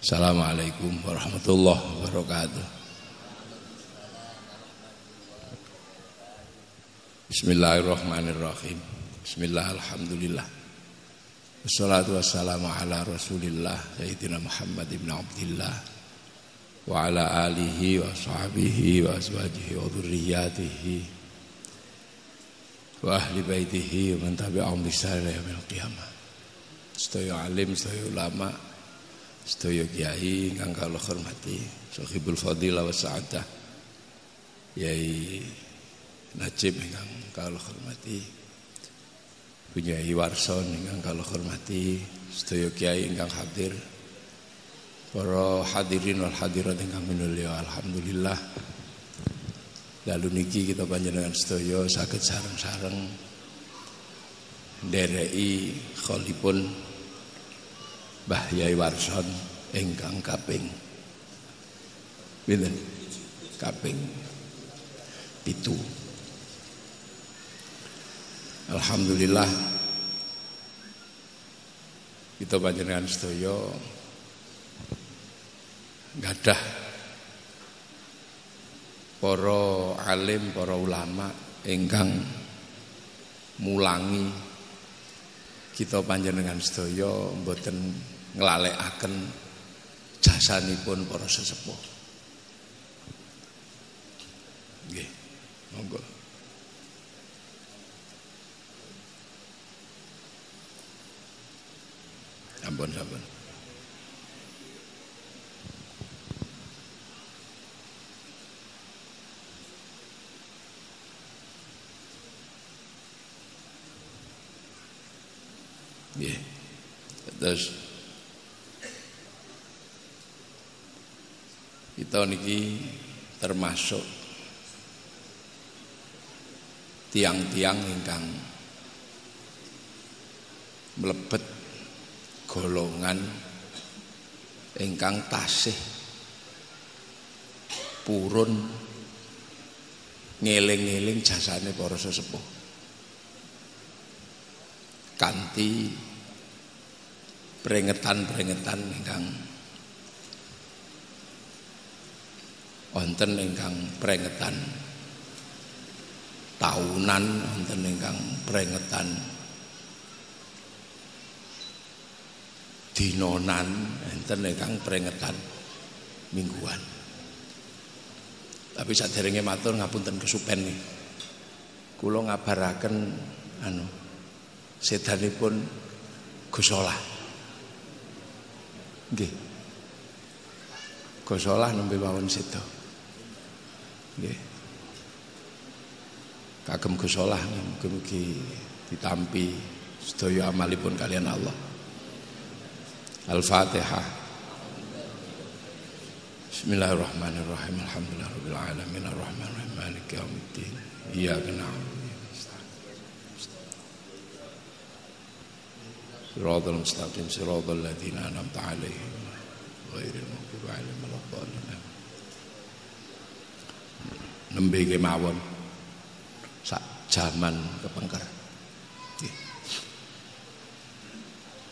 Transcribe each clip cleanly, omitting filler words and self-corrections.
Assalamualaikum warahmatullahi wabarakatuh. Bismillahirrahmanirrahim. Bismillah, alhamdulillah. Wassalatu wassalamu ala rasulillah Sayyidina Muhammad ibn Abdillah wa ala alihi wa sahbihi wa azwajihi wa dhurriyyatihi wa ahli baitihi wa man tabi'ahum bi ihsan ila yaumil qiyamah. Sedaya alim, sedaya ulama, sedaya kiai ingkang kula hormati, Shahibul Fadilah wa Sa'adah Yai Najib ingkang kula hormati, Bunyai Warson ingkang kula hormati, sedaya kiai ingkang hadir, para hadirin wal hadirat ingkang minulya, alhamdulillah. Lalu niki kita panjenengan sedaya saged sareng-sareng ndereki kholipun Mbah Yai Warson ingkang kaping pinten? Kaping 7. Alhamdulillah kita panjenengan sedaya gadah para alim, para ulama ingkang mulangi kita panjenengan sedaya mboten nglalekaken jasanipun para sesepuh. Nggih, monggo. Sampun. Nggih. Terus kita niki termasuk tiang-tiang ingkang mlebet golongan ingkang tasih purun ngeling-eling jasane para sesepuh kanthi peringatan-peringatan ingkang wonten ingkang peringatan tahunan, wonten ingkang peringatan dinonan, wonten ingkang peringatan mingguan. Tapi saderenge matur ngapunten kesupen nih. Kula ngabaraken sedanipun Gusolah. Nggih. Gusolah nembe mawon seda. Nggih. Kagem Gusolah mugi-mugi ditampi sedaya amalipun kalian Allah. Al-Fatihah. Bismillahirrahmanirrahim. Alhamdulillahirabbil alamin arrahmanirrahim maliki yaumiddin. Iyyaka na'budu wa iyyaka nasta'in. Shiratal mustaqim shiratal ladzina an'amta 'alaihim ghairil maghdubi 'alaihim waladdallin. Nembe kemawon sak jaman kepengker.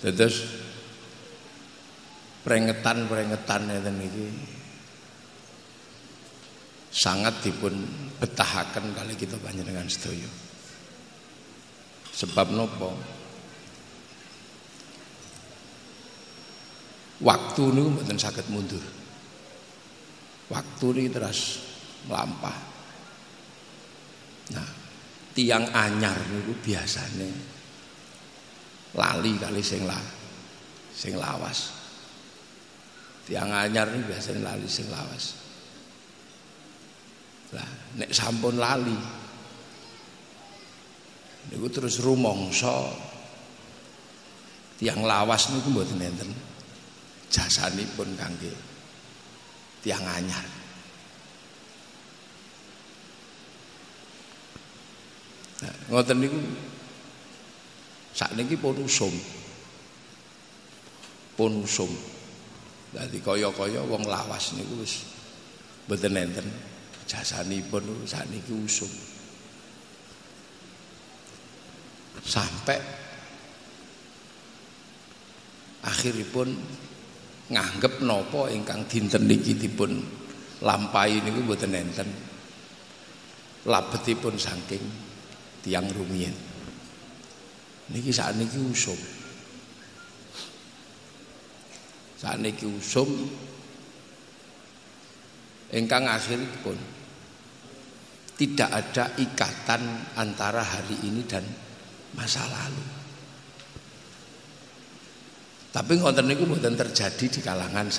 Terus peringatan ngeten iki sangat dipun betahaken kali kita panjenengan sedaya. Sebab napa? Waktu niku mboten saged mundur. Waktu niki terus mlampah. Nah, tiang anyar niku biasane lali kali sing lawas. Tiang anyar niku biasane lali sing lawas. Lah, nek sampun lali niku terus rumangsa tiang lawas niku mboten enten jasanipun kangge tiang anyar. Nah, ngoten niku sakniki pun usum. Dadi kaya-kaya wong lawas niku wis mboten enten jasanipun sakniki usum. Sampai akhiripun nganggep napa ingkang dinten niki dipun lampahi niku mboten enten labetipun saking tiyang rumiyin. Niki sakniki usum. Sakniki usum ingkang akhiripun tidak ada ikatan antara hari ini dan masa lalu. Tapi ngoten niku mboten terjadi di kalangan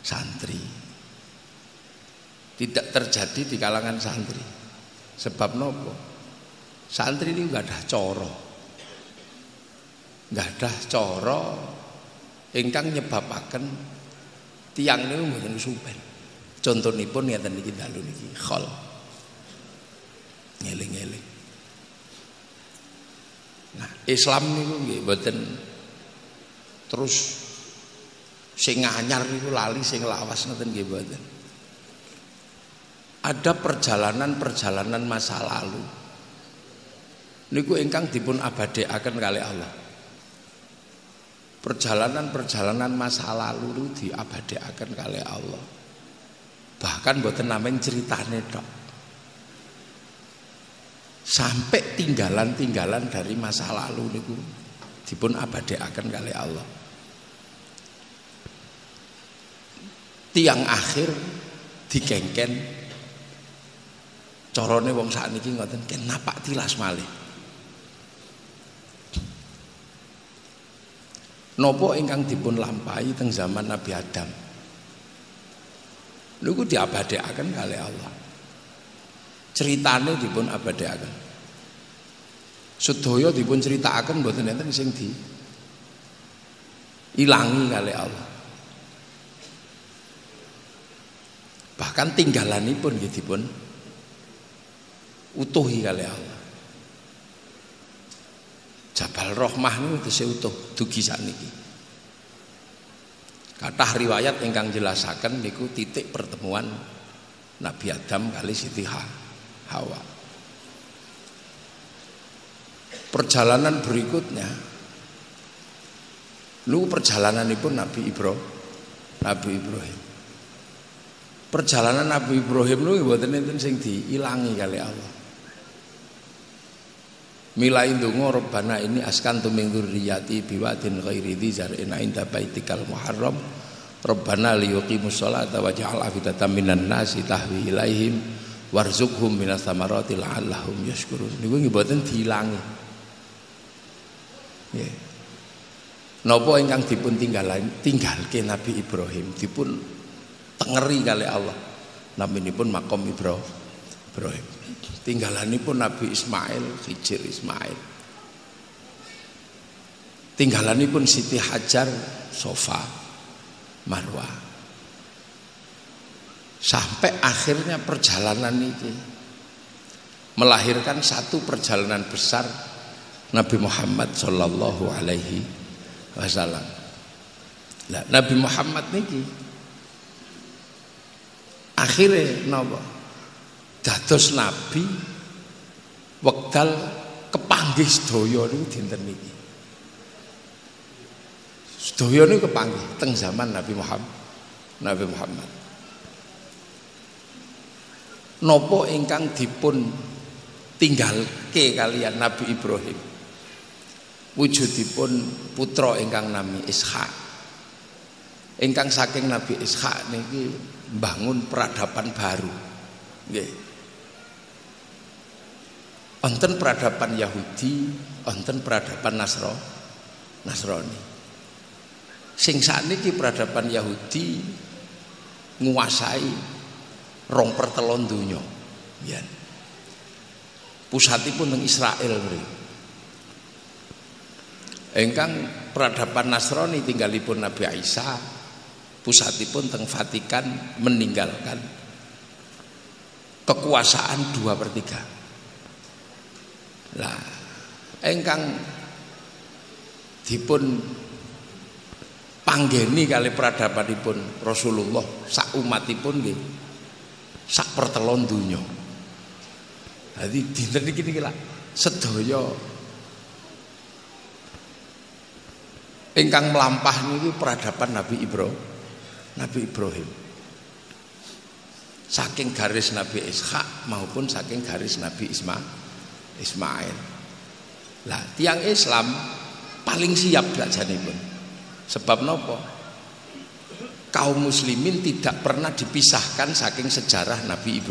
santri. Tidak terjadi di kalangan santri. Sebab nopo? Santri ini enggak ada coro. Enggak ada coro ingkang nyebabaken tiyang niku mboten supen. Contonipun ngeten niki dalu niki khol. Ngeling-eling. Nah, Islam niku nggih mboten terus sing anyar niku lali sing lawas ngoten nggih mboten. Ada perjalanan-perjalanan masa lalu niku ingkang dipun abadekaken kalih Allah. Perjalanan-perjalanan masa lalu niku diabadekaken kalih Allah. Bahkan mboten namung ceritane tok. Sampai tinggalan-tinggalan dari masa lalu niku dipun abadekaken kalih Allah. Tiang akhir dikengken carane wong sakniki ngoten ken napak tilas malih. Napa ingkang dipun lampahi teng zaman Nabi Adam niku diabadekaken kalih Allah. Ceritane dipun abadekaken. Sedaya dipun critakaken mboten enten sing di ilangi kalih Allah. Bahkan tinggalanipun nggih dipun utuhi kalih Allah. Jabal Rahmah niku tesih utuh dugi sakniki. Kathah riwayat ingkang jelasaken niku titik pertemuan Nabi Adam kali Siti Hawa. Perjalanan berikutnya niku perjalananipun Nabi Ibrahim. Perjalanan Nabi Ibrahim niku mboten enten sing diilangi kali Allah. Milai ndonga Rabbana ini askantu min dzurriyyati biwadin ghairi dzi zar'in 'inda baitikal muharram Rabbana liyuqimus sholata waj'al afidatan minan nasi tahwi ilaihim warzuqhum minas thamarati la'allahum yashkurun. Niku mboten diilangi. Nggih. Napa ingkang dipun tinggalke Nabi Ibrahim dipun tengeri kali Allah. Naminipun makom Ibrahim. Tinggalanipun Nabi Ismail, Khidir Ismail. Tinggalanipun Siti Hajar, Sofa, Marwah. Sampai akhirnya perjalanan ini melahirkan satu perjalanan besar Nabi Muhammad sallallahu alaihi wasallam. Nah, Nabi Muhammad niki akhirnya napa? Dados nabi wekdal kepanggih sedaya niku dinten niki. Sedaya niku kepanggih teng zaman Nabi Muhammad. Napa ingkang dipun tinggalke kalian Nabi Ibrahim? Wujudipun putra ingkang nami Ishak. Ingkang saking Nabi Ishak niki mbangun peradaban baru. Nggih. Wonten peradaban Yahudi, wonten peradaban Nasrani. Sing sakniki peradaban Yahudi nguasai 2/3 donya. Ya. Pusatipun teng Israel mriki. Ingkang peradaban Nasrani tinggalipun Nabi Isa, pusatipun teng Vatikan meninggalkan kekuasaan 2/3. Lah, engkang dipun panggeni kali peradabanipun Rasulullah sak umatipun nggih sak 1/3 donya. Dadi dinten iki lak sedaya ingkang melampah niku peradaban Nabi Ibrahim. Saking garis Nabi Ishak maupun saking garis Nabi Ismail. Lah tiang Islam paling siap sajanipun. Sebab nopo? Kaum muslimin tidak pernah dipisahkan saking sejarah Nabi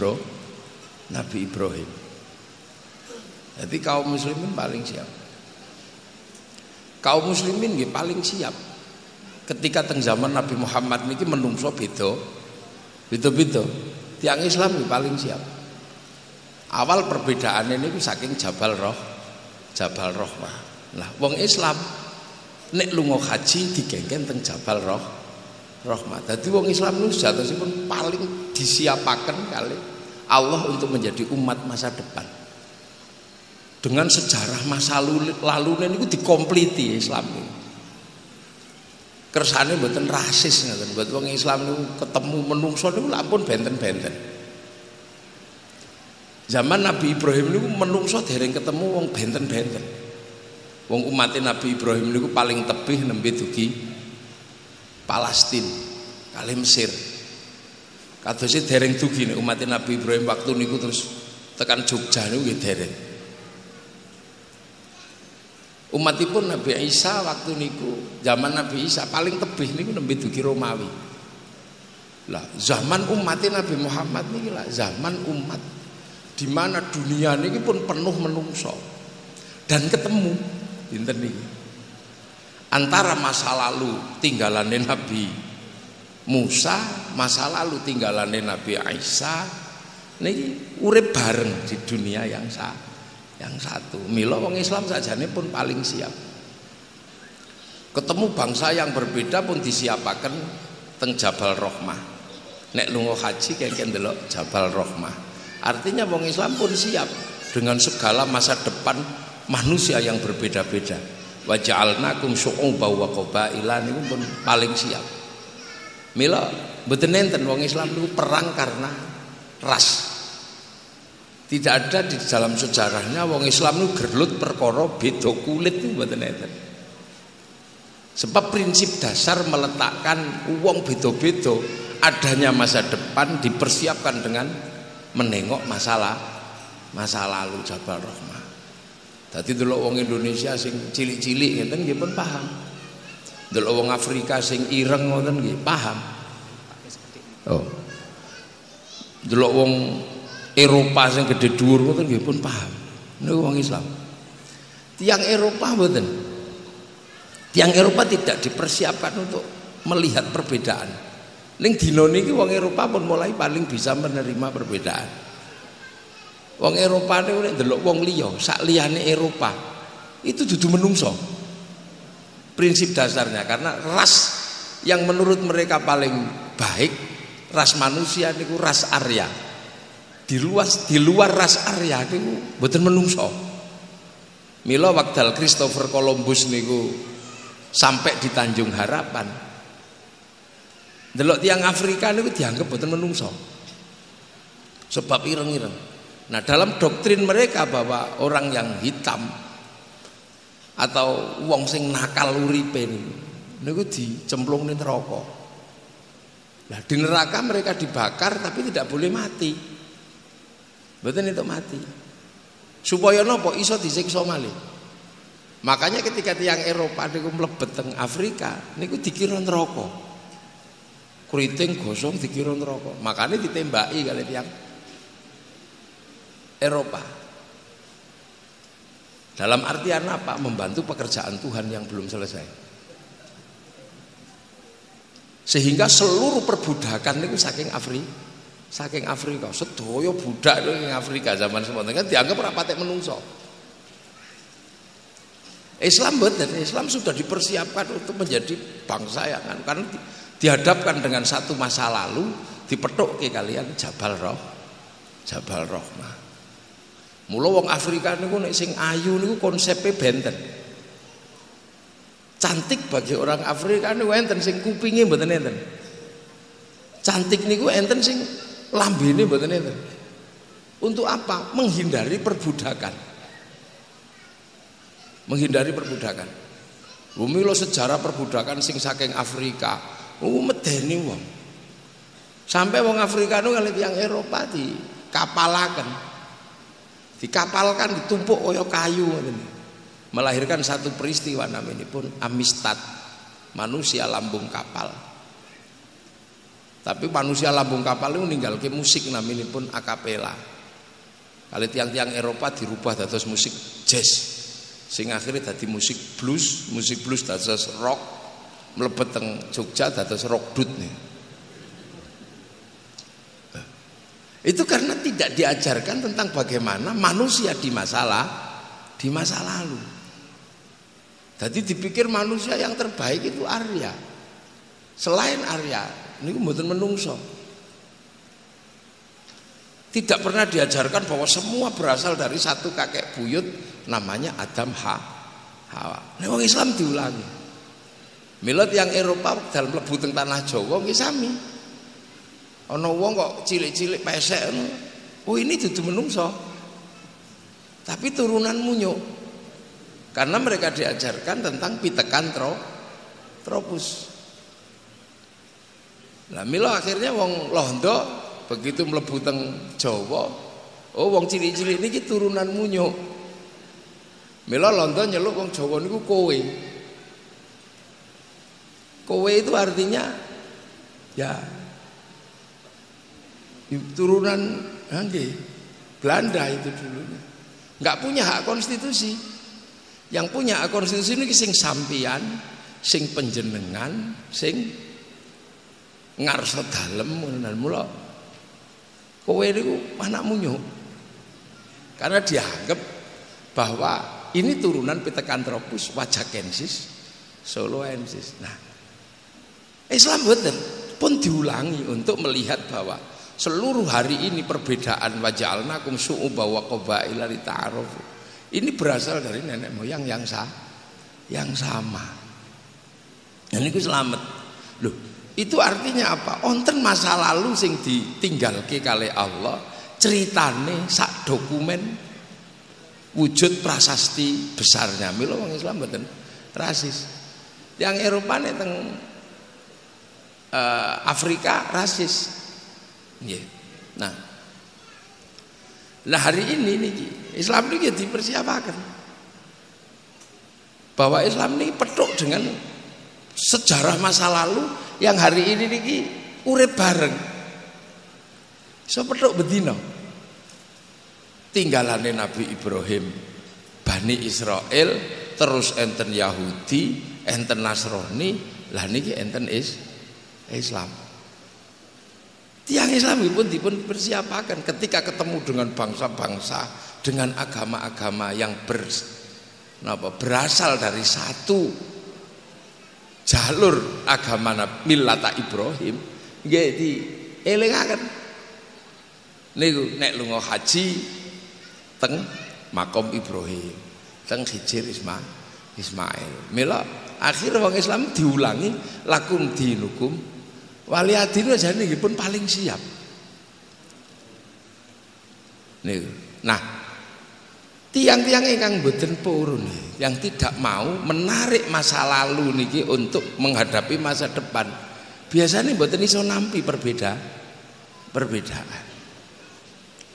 Ibrahim. Jadi kaum muslimin paling siap. Kaum muslimin nggih paling siap. Ketika teng zaman Nabi Muhammad niki menungso beda. Tiang Islam nggih paling siap. Awal perbedaannya niku saking Jabal Rahmah. Lah wong Islam nek lunga haji digengken teng Jabal Rahmah. Dadi wong Islam niku sejatosipun paling disiapaken kali Allah untuk menjadi umat masa depan. Dengan sejarah masa lalu niku dikompliti Islam niku. Kersane mboten rasis ngoten. Buat wong Islam niku ketemu menungso niku lampun benten-benten. Zaman Nabi Ibrahim niku menungso dereng ketemu wong benten-benten. Wong umat Nabi Ibrahim niku paling tebih nembe dugi Palestina kali Mesir. Kadose dereng dugi nek umat Nabi Ibrahim waktu niku terus tekan Jogja niku nggih dereng. Umatipun Nabi Isa waktu niku zaman Nabi Isa paling tebih niku nembe dugi Romawi. Lah zaman umat Nabi Muhammad niki lah zaman umat di mana dunia niki pun penuh menungso dan ketemu dinten niki antara masa lalu tinggalane Nabi Musa, masa lalu tinggalane Nabi Isa niki urip bareng di dunia yang satu. Mila wong Islam sajane pun paling siap. Ketemu bangsa yang berbeda pun disiapaken teng Jabal Rahmah. Nek lunga haji kengken ndelok Jabal Rahmah. Artinya wong Islam pun siap dengan segala masa depan manusia yang berbeda-beda. Wa ja'alnakum syu'uban wa qabaila niku pun paling siap. Mila mboten enten wong Islam niku perang karena ras. Tidak ada di dalam sejarahnya wong Islam itu gerlut perkara beda kulit itu mboten enten. Sebab prinsip dasar meletakkan wong beda-beda adanya masa depan dipersiapkan dengan menengok masa lalu Jabal Rahmah. Dadi delok wong Indonesia sing cilik-cilik ngeten nggih pun paham. Delok wong Afrika sing ireng ngoten nggih paham. Oh. Delok wong Eropa yang gede dhuwur ngoten nggih pun paham. Niku wong Islam. Tiang Eropa mboten. Tiang Eropa tidak dipersiapkan untuk melihat perbedaan. Ning dina niki wong Eropa pun mulai paling bisa menerima perbedaan. Wong Eropa niku nek ndelok wong liya, sak liyane Eropa itu dudu menungso. Prinsip dasarnya karena ras yang menurut mereka paling baik, ras manusia niku ras Arya. Di luar ras Arya niku mboten menungso. Mila wekdal Christopher Columbus niku sampai di Tanjung Harapan. Delok tiang Afrika niku dianggap mboten menungso. Sebab ireng-ireng. Nah, dalam doktrin mereka bahwa orang yang hitam atau wong sing nakal uripe niku dicemplung ning neraka. Nah, di neraka mereka dibakar tapi tidak boleh mati. Mboten itu mati. Supaya napa iso disiksa malih. Makanya ketika tiang Eropa niku mlebet teng Afrika niku dikira neraka. Kriting gosong dikira neraka. Makanya ditembaki kali tiang Eropa. Dalam artian apa? Membantu pekerjaan Tuhan yang belum selesai. Sehingga seluruh perbudakan niku saking Afrika, sedaya budak ning Afrika zaman semonten kan dianggap ora patek menungso. Islam mboten, Islam sudah dipersiapkan untuk menjadi bangsa yang karena dihadapkan dengan satu masa lalu dipethukke kalian Jabal Rahmah. Mula wong Afrika niku nek sing ayu niku konsepe benten. Cantik bagi orang Afrika niku enten sing kupinge mboten enten. Cantik niku enten sing lambene mboten enten. Untuk apa? Menghindari perbudakan. Bumi lo sejarah perbudakan sing saking Afrika, medeni wong. Sampai wong Afrika nu kali tiyang Eropa dikapalkan, ditumpuk kaya kayu ngoten. Melahirkan satu peristiwa naminipun Amistad, manusia lambung kapal. Tapi manusia lambung kapal itu ninggalke musik naminipun akapela. Kali tiang-tiang Eropa dirubah dados musik jazz. Sing akhirnya dadi musik blues dados rock, mlebet teng Jogja dados rock dut nih. Itu karena tidak diajarkan tentang bagaimana manusia di masa lalu. Jadi dipikir manusia yang terbaik itu Arya. Selain Arya, niku mboten menungso. Tidak pernah diajarkan bahwa semua berasal dari satu kakek buyut namanya Adam Hawa. Nek wong Islam diulangi. Mila yang Eropa dalam mlebu teng tanah Jawa nggih sami. Ana wong kok cilik-cilik pesek ngono. Oh ini dudu menungso. Tapi turunan munyuk. Karena mereka diajarkan tentang pitekan tropus. Lah mila akhirnya wong Londo begitu mlebu teng Jawa, oh wong cilik-cilik niki turunan munyuk. Mila Londo nyeluk wong Jawa niku kowe. Kowe itu artinya ya turunan nggih Belanda itu dulunya. Enggak punya hak konstitusi. Yang punya hak konstitusi niki sing sampian, sing panjenengan, sing ngarsa dalem ngono mula. Kowe niku anak munyuk. Karena dianggap bahwa ini turunan Pithecanthropus wajakensis soloensis. Nah, Islam betul pun diulangi untuk melihat bahwa seluruh hari ini perbedaan waja'alnakum syu'uban wa qabaila lita'arafu. Ini berasal dari nenek moyang yang sama. Dan niku selamat. Loh, itu artinya apa? Onten masa lalu sing ditinggalke kali Allah, ceritane sak dokumen wujud prasasti besarnya. Mila wong Islam mboten rasis. Yang Eropa nek teng Afrika rasis. Nggih. Nah, hari ini niki Islam niki dipersiapaken. Bahwa Islam ini petuk dengan sejarah masa lalu yang hari ini niki urip bareng. So petuk bedino. Tinggalane Nabi Ibrahim, Bani Israel, terus enten Yahudi, enten Nasrani, lah niki enten Islam. Tiang Islam pun dipersiapkan ketika ketemu dengan bangsa-bangsa, dengan agama-agama yang berasal dari satu jalur agama millata Ibrahim, nggih dielingaken. Niku nek lunga haji teng makom Ibrahim, teng Hijir Ismail. Mila akhir wong Islam diulangi lakum dinukum waliyadin jane nggih pun paling siap. Niku. Nah, tiang-tiang ingkang boten purun, yang tidak mau menarik masa lalu niki untuk menghadapi masa depan, biasanya mboten iso nampi perbedaan.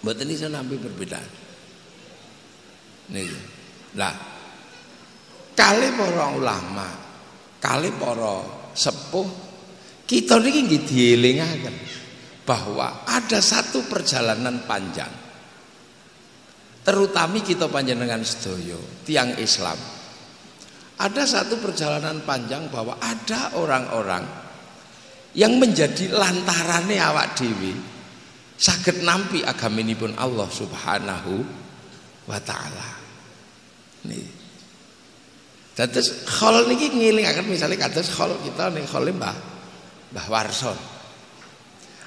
Mboten iso nampi perbedaan. Niku. Lah, kali para ulama, kali para sepuh, kita niki nggih dielingaken bahwa ada satu perjalanan panjang. Terutami kita panjenengan sedaya tiang Islam. Ada satu perjalanan panjang bahwa ada orang-orang yang menjadi lantarane awak dhewe saged nampi agaminipun Allah Subhanahu wa taala. Nih. Dados khol niki ngelingaken misalnya kados khol kita ning khole Mbah Warson.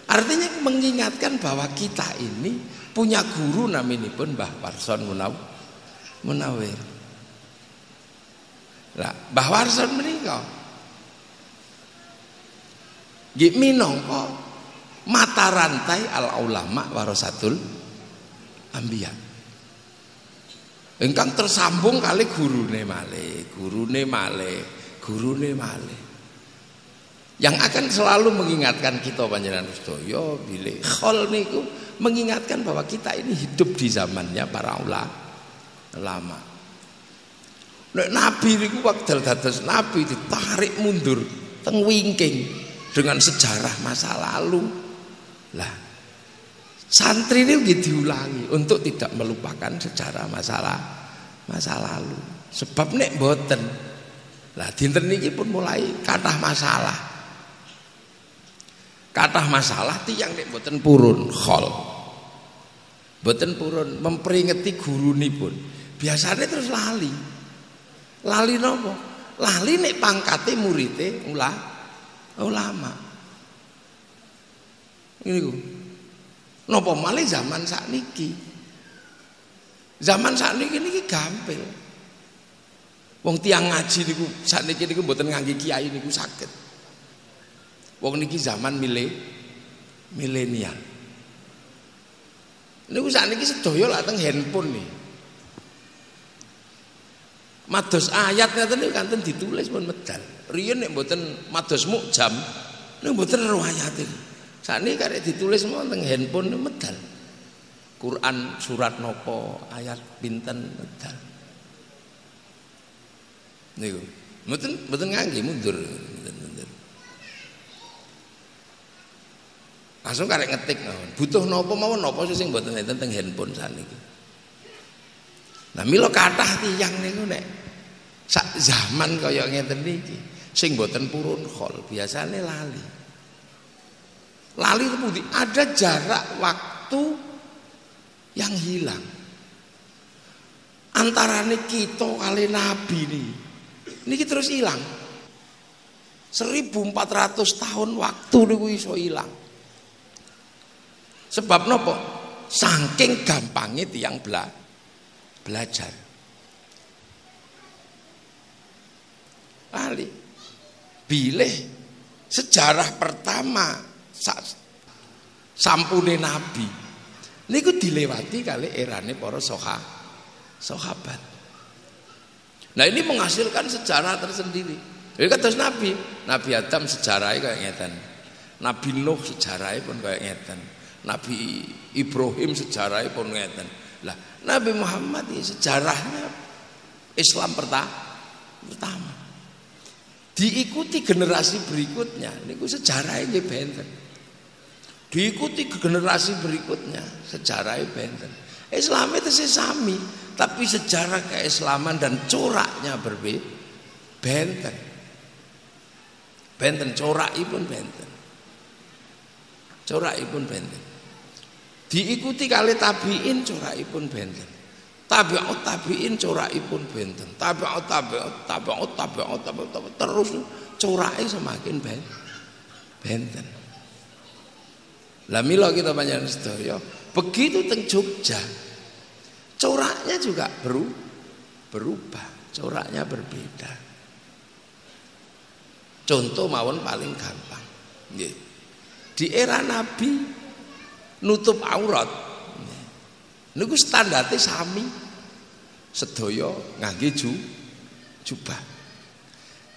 Artinya mengingatkan bahwa kita ini punya guru naminipun Mbah Warson Munawir. Lah, Mbah Warson menika nggih minangka mata rantai al ulama warasatul anbiya. Ingkang tersambung kali gurune malih gurune malih. Yang akan selalu mengingatkan kita panjenengan sedaya bilih khol niku mengingatkan bahwa kita ini hidup di zamannya para ulama. Nek nabi niku wekdal dados nabi ditarik mundur teng wingking dengan sejarah masa lalu. Lah santri ini diulangi untuk tidak melupakan sejarah masa lalu. Sebab nek boten, lah dinten niki pun mulai kathah masalah. Kathah masalah tiyang nek boten purun khol. Boten purun memperingati gurunipun. Biasanya terus lali. Lali napa? Lali nek pangkate murite ulama. Niku. Napa malih zaman sakniki? Zaman sakniki niki gampil. Wong tiyang ngaji niku sakniki niku mboten ngangge kiai niku saged. Wong niki zaman milenial. Niku sakniki sedaya lak teng handphone nih. Mados ayat ngaten niku kanten ditulis pun medal. Riyen nek mboten mados mukjam niku mboten ro ayate. Sakniki karek ditulis wonten handphone medal. Quran surat nopo, ayat pinten medal. Niku mboten ngangge mundur. Langsung karek ngetik butuh nopo mawon nopo sing mboten enten teng handphone saniki. Nah mila kathah tiyang niku nek sak zaman kaya ngeten niki sing mboten purun khol biasane lali. Lali itu ada jarak waktu yang hilang antarane kita kali nabi niki terus hilang. 1400 tahun waktu niku iso hilang. Sebab nopo? Saking gampangnya tiyang belajar. Lali. Bilih sejarah pertama sampune nabi niku dilewati kali erane para sahabat. Nah ini menghasilkan sejarah tersendiri. Jadi kados Nabi Adam sejarahnya kayak ngeten. Nabi Nuh sejarahnya pun kayak ngeten. Nabi Ibrahim sejarahnya pun ngeten. Lah Nabi Muhammad ya sejarahnya Islam pertama. Diikuti generasi berikutnya niku sejarahnya nggih benten. Diikuti generasi berikutnya sejarahnya benten. Islam itu sami, tapi sejarah keislaman dan coraknya berbeda. Benten corakipun benten. Corakipun benten. Diikuti kali tabiin corakipun benten. Tabi'ut tabiin corakipun benten. Tabi'ut terus corake semakin benten. Lah mila kita panjenengan sedaya begitu teng Jogja coraknya juga berubah, coraknya berbeda. Contoh mawon paling gampang. Nggih. Di era Nabi nutup aurat niku standarte sami sedaya ngangge jubah.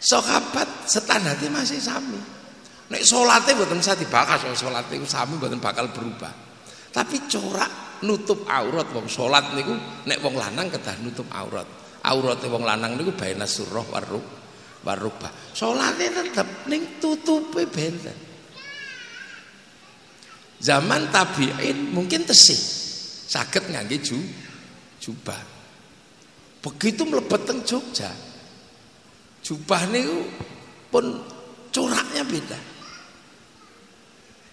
Sahabat standarte masih sami. Nek salate mboten usah dibahas, salate iku sami mboten bakal berubah. Tapi corak nutup aurat wong salat niku nek wong lanang kedah nutup aurat. Aurate wong lanang niku baina surah warubah. Salate tetep ning tutupe benten. Zaman tabi'in mungkin tesih saged ngangge jubah. Begitu mlebet teng Jogja, jubah niku pun coraknya beda.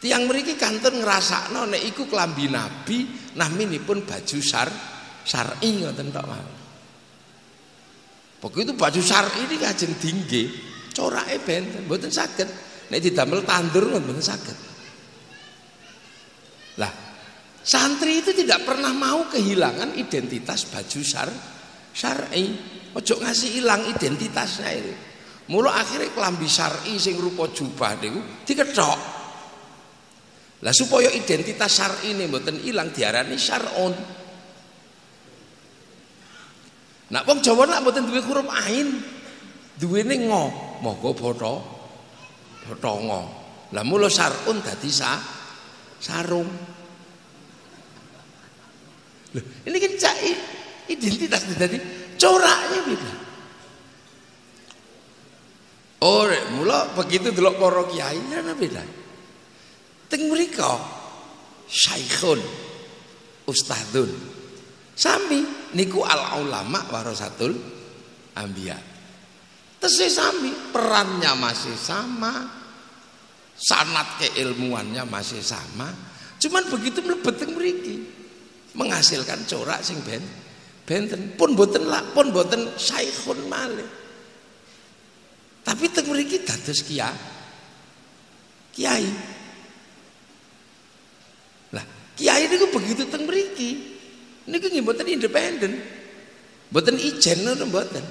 Tiang mriki kanten ngrasakno nek iku klambi nabi, naminipun baju syar'i ngoten tok mawon. Begitu baju syar'i ini kajeng dingge, corake benten, mboten saged nek didamel tandur mboten saged. Lah, santri itu tidak pernah mau kehilangan identitas baju syar'i. Ojo ngasih hilang identitasnya itu. Mula akhirnya klambi syar'i sing rupa jubah niku dikethok. Lah supaya identitas syar'i ini mboten ilang diarani syar'un. Nah wong Jawa nak mboten duwe huruf ain. duwene ngo, monggo botho ngo. Lah mula sarun dadi sarung. Loh, ini kan identitas dadi coraknya beda. Oh, mula begitu delok para kiai ana beda. Teng mriko syaikhun ustadzun. Sami niku al ulama warasatul anbiya. Tesih sami, perannya masih sama, sanad keilmuannya masih sama. Cuman begitu mlebet teng mriki menghasilkan corak sing benten pun boten syaikhun malih. Tapi teng mriki dados kiai. Lah, kiai niku begitu teng mriki niku nggih mboten independen. Mboten ijen ngono mboten.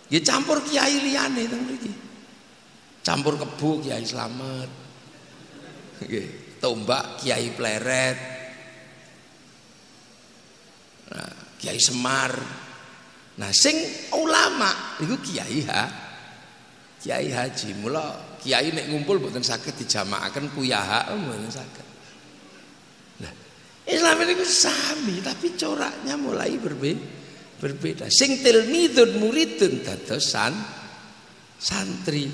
Nggih campur kiai liyane teng mriki. Campur kebo Kiai Slamet. Nggih, tombak Kiai Pleret. Nah, Kiai Semar. Nah, sing ulama niku Kiai Haji. Mula kiai nek ngumpul mboten saged dijamakaken kuyaha mboten saged. Nah, Islam ini sami tapi coraknya mulai berbeda. Sing tilmidun muridun dados santri.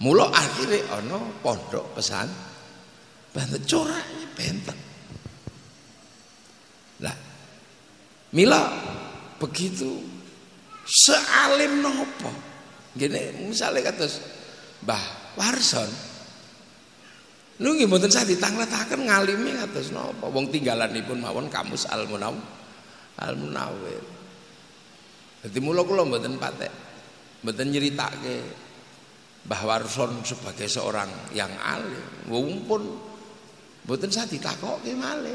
Mula akhirnya ana pondok pesan banget coraknya benten. Lah, mila begitu sealim nopo? Gini misalnya kados Mbah Warson lu nggih mboten sah ditangletaken ngalimi kados napa wong tinggalanipun mawon kamus al munawwir. Dadi mula kula mboten patek mboten nyeritake Mbah Warson sebagai seorang yang alim. Wong pun mboten sah ditakokke malih.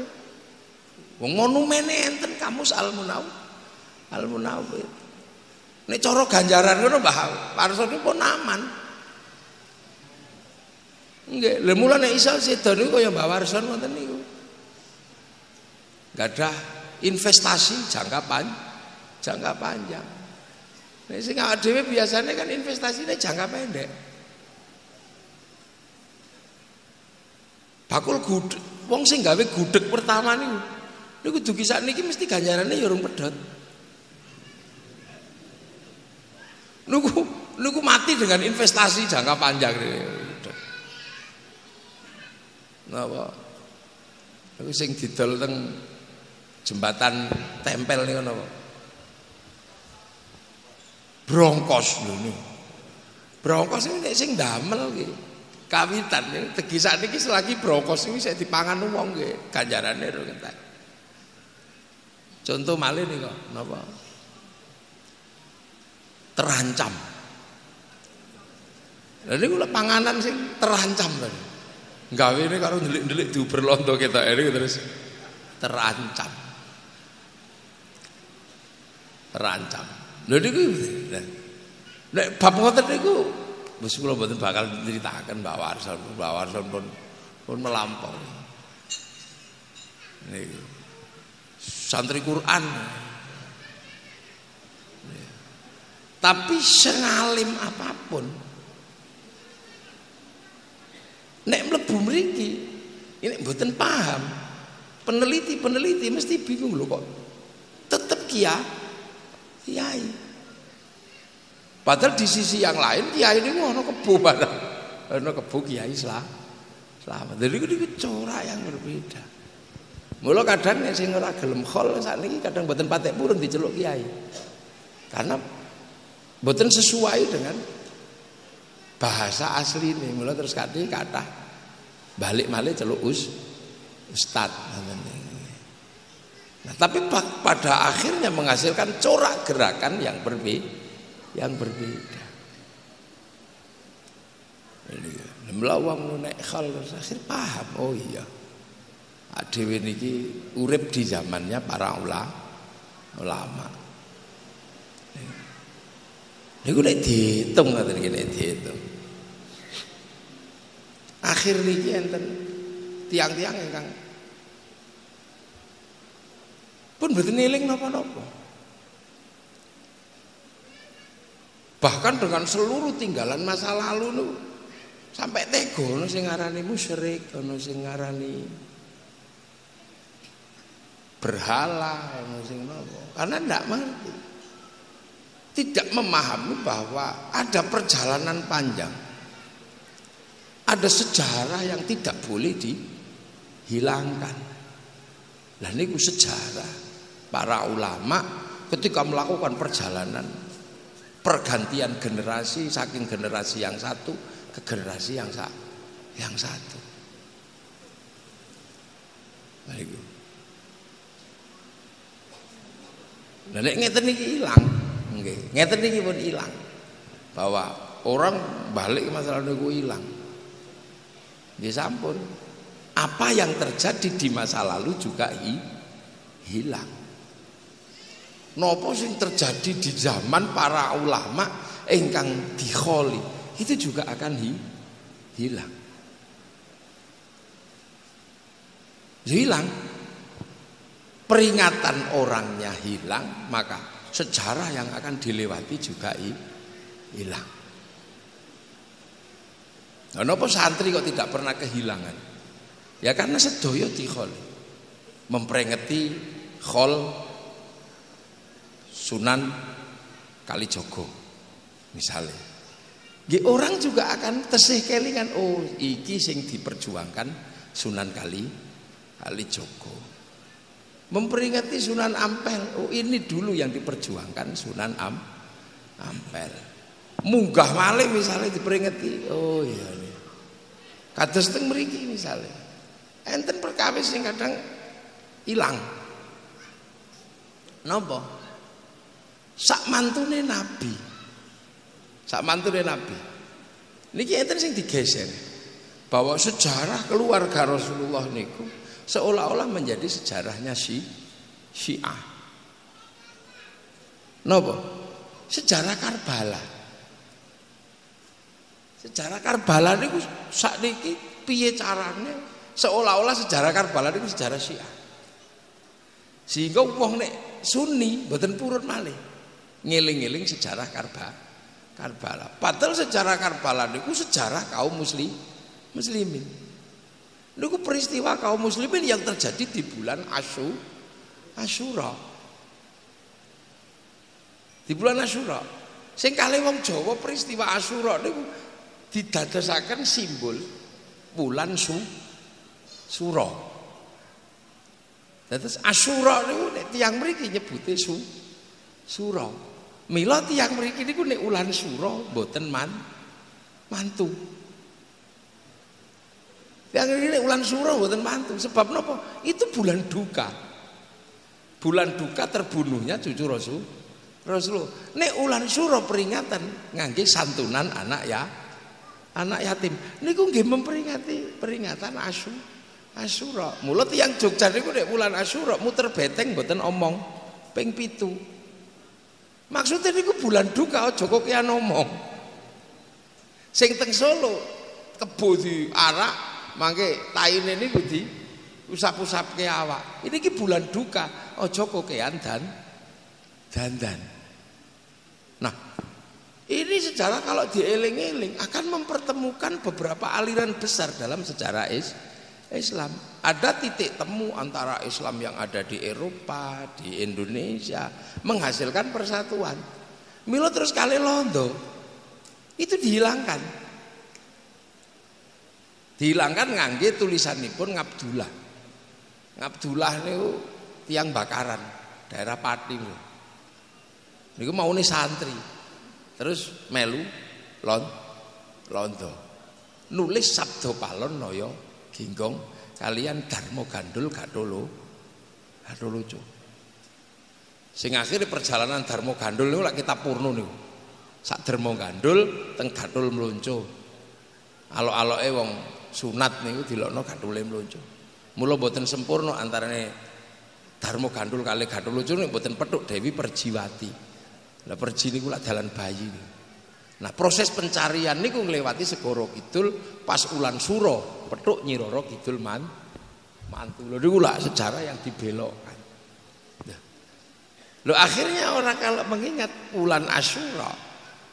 Wong monumene enten kamus al munawwir. Nek cara ganjaran ngono Mbah Warson pun aman. Nggih, lha mula nek iso sedo niku kaya Mbah Warson ngoten niku. Gadah investasi jangka panjang. Nek sing awake dhewe biasane kan investasinya jangka pendek. Bakul gudeg, wong sing gawe gudeg pertama niku dugi sakniki mesti ganjarane ya urung pedhot. Niku mati dengan investasi jangka panjang. Napa? Niku sing didol teng jembatan tempel niku napa? Brongkos lho niku. Brongkos niku nek sing damel nggih kawitan niku tegisan niki selagi brongkos niku isih dipangan wong nggih ganjarane ro entek. Contoh malih niku napa? Terancam. Lha niku panganan sing terancam lho. Gawene karo ndelik-ndelik diuber londo ketoke niku terus terancam. Lha niku nek bab ngoten niku wis kula mboten bakal nyritakaken Mbak Warson pun melampaui. Niku santri Quran. Tapi sengalim apapun nek mlebu mriki ini mboten paham. Peneliti mesti bingung lho kok tetep kiai. Padahal di sisi yang lain kiai ini ana kebo barang. Ana kebo kiai selamat. Jadi itu corak yang berbeda. Mula kadang nek sing ora gelem khol sakniki kadang mboten patek purun diceluk kiai. Karena mboten sesuai dengan bahasa asli ini. Mula terus kathah balik malih celuk ustad. Nah, tapi pada akhirnya menghasilkan corak gerakan yang berbeda. Ini melawang nek khal akhir paham. Oh iya. Dhewe niki urip di zamannya para ulama. Niku nek diitung ngoten iki nek diitung. Akhir niki enten tiang-tiang ingkang pun mboten eling napa-napa. Bahkan dengan seluruh tinggalan masa lalu nu sampai tega ono sing ngarani musyrik, ono sing ngarani berhala, ono sing napa. Karena ndak mengerti. Tidak memahami bahwa ada perjalanan panjang. Ada sejarah yang tidak boleh dihilangkan. Lah niku sejarah para ulama ketika melakukan perjalanan pergantian generasi saking generasi yang satu ke generasi yang satu. Nah iku. Lah nek ngeten iki ilang, nggih. Ngeten iki pun ilang. Bahwa orang balik ke masa lalu niku ilang. Nggih sampun. Apa yang terjadi di masa lalu juga hilang. Nopo sing terjadi di zaman para ulama ingkang dikholi itu juga akan hilang. Hilang. Peringatan orangnya hilang, maka sejarah yang akan dilewati juga hilang. Nah, nopo santri kok tidak pernah kehilangan? Ya karena sedaya dikholi. Memperingati khol Sunan Kalijogo misalnya. Orang juga akan tesih kelingan, oh iki sing diperjuangkan Sunan Kalijogo. Memperingati Sunan Ampel, oh ini dulu yang diperjuangkan Sunan Ampel. Munggah malih misalnya diperingati, oh iya nih. Kados teng mriki misalnya. Enten perkawis sing kadang ilang. Napa? Sak mantune Nabi. Sak mantune Nabi. Niki enten sing digeser. Bahwa sejarah keluarga Rasulullah niku seolah-olah menjadi sejarahnya Syiah. Napa? Sejarah Karbala. Sejarah Karbala niku sakniki piye carane seolah-olah sejarah Karbala niku sejarah Syiah. Sehingga wong nek Sunni mboten purun malih ngeling-eling sejarah Karbala. Padahal sejarah Karbala niku sejarah kaum muslimin. Niku peristiwa kaum muslimin yang terjadi di bulan Asyura. Di bulan Asyura. Sing kalih wong Jawa peristiwa Asyura niku didadosaken simbol bulan Suro. Terus Asyura niku nek tiyang mriki nyebute Suro. Mila tiyang mriki niku nek ulan Suro mboten mantu. Yang ini ulan Suro mboten mantu. Sebab napa? Itu bulan duka. Bulan duka terbunuhnya cucu Rasulullah. Nek ulan Suro peringatan ngangge santunan anak yatim. Niku nggih memperingati peringatan Asyura. Mula tiyang Jogja niku nek bulan Asyura muter beteng mboten omong ping 7. Maksudnya niku bulan duka aja kok kian omong. Sing teng Solo kebo diarak mangke taine niku di usap-usapke awak. Ini ki bulan duka aja kok kian dandan. Nah, ini sejarah kalau dieling-eling akan mempertemukan beberapa aliran besar dalam sejarah Islam. Ada titik temu antara Islam yang ada di Eropa, di Indonesia menghasilkan persatuan. Mila terus kali londo itu dihilangkan. Dihilangkan ngangge tulisanipun Ngabdullah. Ngabdullah niku tiang bakaran daerah Pati. Niku maune santri. Terus melu londo. Nulis Sabda Palon Naya Ginggong kalian Darmo Gandul Gatholo lucu. Sing akhire perjalanan Darmo Gandul niku lak kitab Purno niku. Sak Darmo Gandul teng Gathul Mlonco. Alok-aloke wong sunat niku dilokno Gathule Mlonco. Mula mboten sempurna antarane Darmo Gandul kali Gathul Mlonco niku mboten pethuk Dewi Perjiwati. Lah perji niku lak dalan bayi niku. Nah, proses pencarian niku nglewati Segoro Kidul pas ulan Suro, petuk Nyi Roro Kidul mantu. Lho niku lak sejarah yang dibelokkan. Loh akhirnya orang kalau mengingat bulan Asyura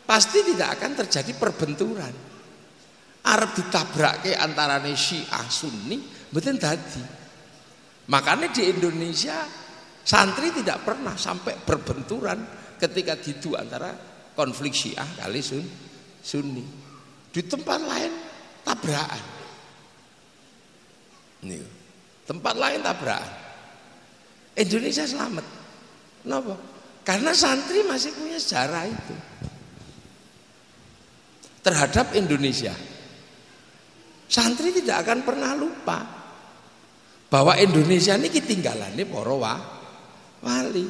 pasti tidak akan terjadi perbenturan. Arep ditabrake antarane Syiah Sunni mboten dadi. Makanya di Indonesia santri tidak pernah sampai berbenturan ketika didu antara konflik Syiah kali Sunni. Di tempat lain tabrakan. Nih, tempat lain tabrakan. Indonesia selamat. Kenapa? Karena santri masih punya sejarah itu terhadap Indonesia. Santri tidak akan pernah lupa bahwa Indonesia ini ketinggalannya para wali.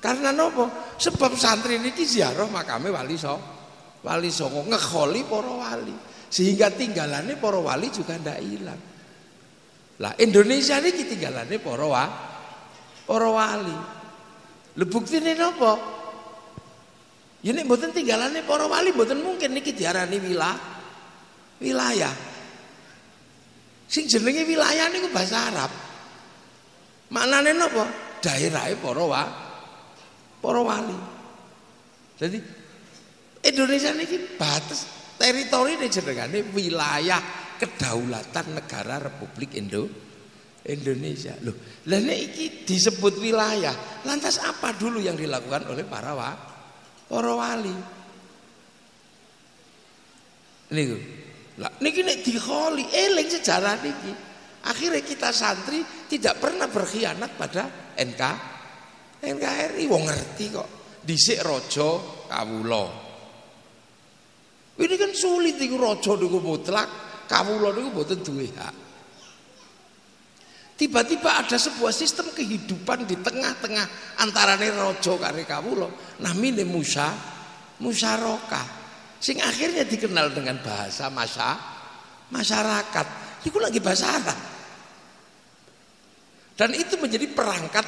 Karena nopo? Sebab santri ini ziarah makame wali songo ngekholi para wali, sehingga tinggalannya para wali juga ndak hilang. Lah Indonesia ini ketinggalannya para wali. Lha buktine nopo? Ya nek mboten tinggalannya para wali mboten mungkin niki diarani wilayah. Sing jenenge wilayah niku bahasa Arab. Maknane napa? Daerahe para wali. Jadi Indonesia niki batas teritori jenengane wilayah kedaulatan negara Republik Indonesia. Loh, lah nek iki disebut wilayah, lantas apa dulu yang dilakukan oleh para wali? Niku. Lah niki nek dikholi eling sejarah niki. Akhirnya kita santri tidak pernah berkhianat pada NKRI. Wong ngerti kok. Dhisik raja kawula. Ini kan sulit iku raja niku mutlak, kawula niku mboten duwe hak. Tiba-tiba ada sebuah sistem kehidupan di tengah-tengah antarane raja karo kawula, namine musyarakah. Sing akhirnya dikenal dengan bahasa masyarakat. Itu lagi bahasa Arab. Dan itu menjadi perangkat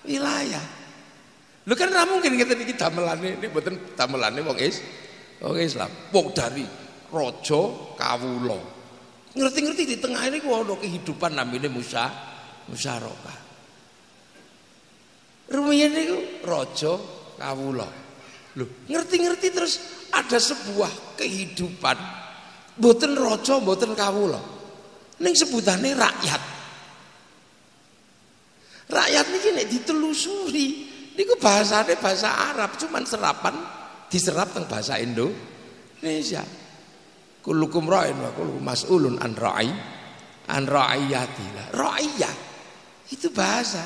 wilayah. Lu kan ra mungkin kita damelane ini mboten damelane wong Islam. Wong dari raja kawula. Ngerti-ngerti di tengah ini ana kehidupan namine musyarakah. Rumiyin niku raja kawula. Loh, ngerti-ngerti terus ada sebuah kehidupan mboten raja mboten kawula. Ning sebutane rakyat. Rakyat niki nek ditelusuri niku bahasane bahasa Arab, cuman diserap teng bahasa Indonesia. Kullukum ra'in wa kullukum mas'ulun an ra'iyati. Ra'iyah itu bahasa.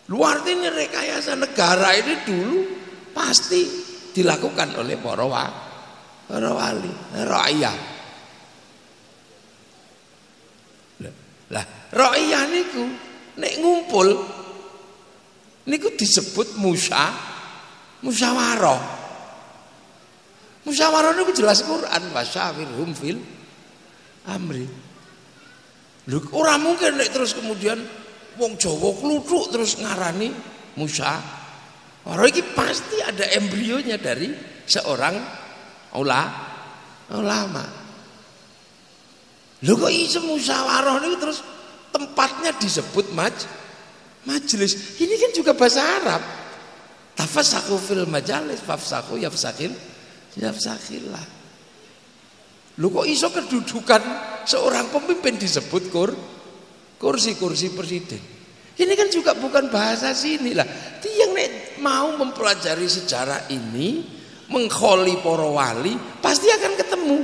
Luar artinya rekayasa negara ini dulu pasti dilakukan oleh para wali, ra'iyah. Lah, ra'iyah niku nek ngumpul niku disebut musyawarah. Musyawarah niku jelas Quran, wasyawirhum fil amri. Lho ora mungkin nek terus kemudian wong Jawa kluthuk terus ngarani musyawarah. Iki pasti ada embrionya dari seorang ulama. Lho kok iso musyawarah niku terus tempatnya disebut majelis. Ini kan juga bahasa Arab. Tafassahu fil majalis fafsahu yafsakhillah. Lho kok iso kedudukan seorang pemimpin disebut kursi presiden. Ini kan juga bukan bahasa sini lah. Yang nek mau mempelajari sejarah ini, mengkholi para wali, pasti akan ketemu.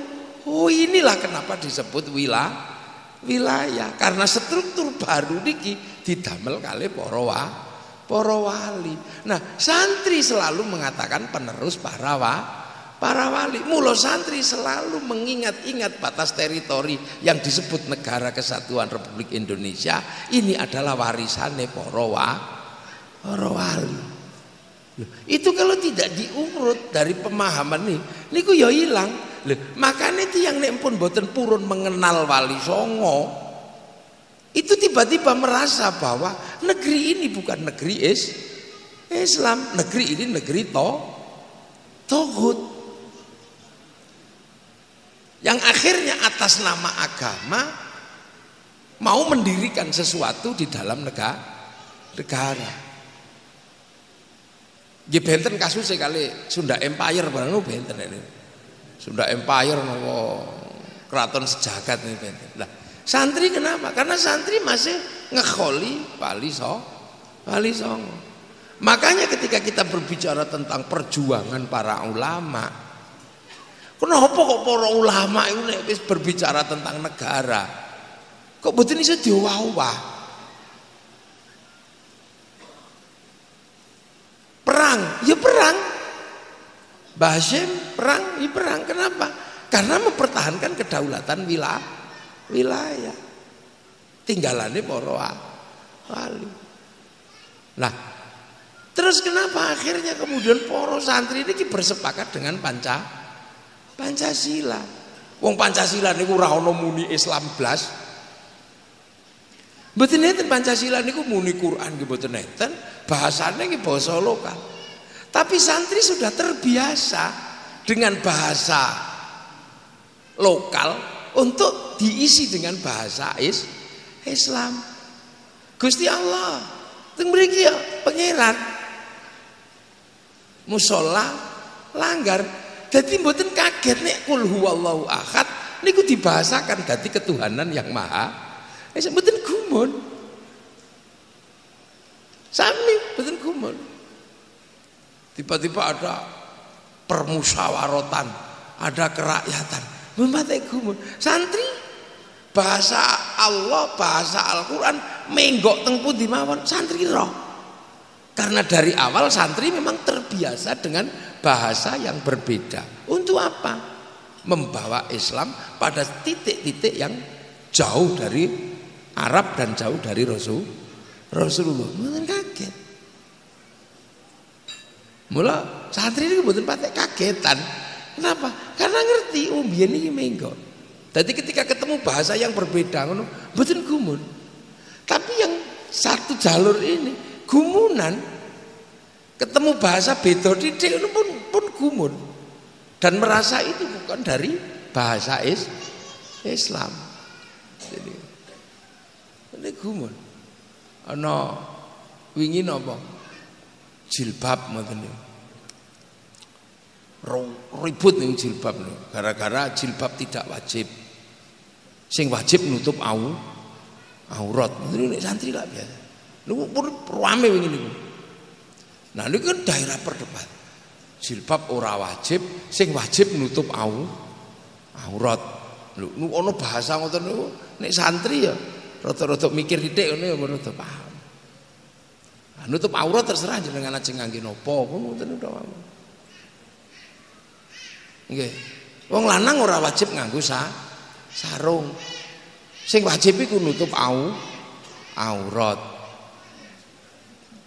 Oh inilah kenapa disebut wilayah. Karena struktur baru niki didamel kali para wali. Nah, santri selalu mengatakan penerus para wali. Mula santri selalu mengingat-ingat batas teritori yang disebut Negara Kesatuan Republik Indonesia. Ini adalah warisannya para wali. Itu kalau tidak diurut dari pemahaman niku ya hilang. Makanya tiyang nek pun boten purun mengenal Wali Songo, itu tiba-tiba merasa bahwa negeri ini bukan negeri Islam, negeri ini negeri Toghut. Yang akhirnya atas nama agama mau mendirikan sesuatu di dalam negara. Nggih benten kasuse kali Sunda Empire barang niku benten ini. Sunda Empire napa keraton sejagat niku benten. Lah, santri kenapa? Karena santri masih ngekholi Wali Songo. Makanya ketika kita berbicara tentang perjuangan para ulama, kenapa kok para ulama itu nek wis berbicara tentang negara, kok mboten iso diowah-owah? Perang, ya perang. Mbah Hasyim perang, ya perang. Kenapa? Karena mempertahankan kedaulatan wilayah. Tinggalannya para wali. Nah, terus kenapa akhirnya kemudian para santri ini bersepakat dengan Pancasila? Wong Pancasila niku ora ana muni Islam blas. Mboten enten Pancasila niku muni Quran nggih mboten enten, bahasane nggih basa lokal. Tapi santri sudah terbiasa dengan bahasa lokal untuk diisi dengan bahasa Islam. Gusti Allah teng mriki ya pangeran musala langgar. Dadi mboten kaget nek kul huwallahu ahad niku dibahasakan dadi ketuhanan yang maha. Mboten gumun. Sami mboten gumun. Tiba-tiba ada permusyawaratan, ada kerakyatan. Mboten gumun. Santri bahasa Allah, bahasa Al-Qur'an menggok teng pundi mawon santri roh. Karena dari awal santri memang terbiasa dengan bahasa yang berbeda. Untuk apa? Membawa Islam pada titik-titik yang jauh dari Arab dan jauh dari Rasulullah. Mboten kaget. Mula santri ini mboten patek kagetan. Kenapa? Karena ngerti biyen iki mengko. Jadi ketika ketemu bahasa yang berbeda ngono, mboten gumun. Tapi yang satu jalur ini gumunan. Ketemu bahasa beda didik ngono pun gumun. Dan merasa itu bukan dari bahasa Islam. Jadi ini gumun. Ana wingi napa? Jilbab ngoten niku. Ribut ning jilbab niku. Gara-gara jilbab tidak wajib. Sing wajib nutup aurat. Niku nek santri lak biasa. Niku pun rame wingi niku. Nah niku kan daerah perdebat. Jilbab ora wajib, sing wajib nutup aurat. Lho niku ana bahasa ngoten niku nek santri ya rada-rada mikir titik ngono ya rada paham. Nah, nutup aurat terserah jenengan ajeng ngangge napa, ngoten to. Nggih. Wong lanang ora wajib nganggo sarung. Sing wajib iku nutup aurat.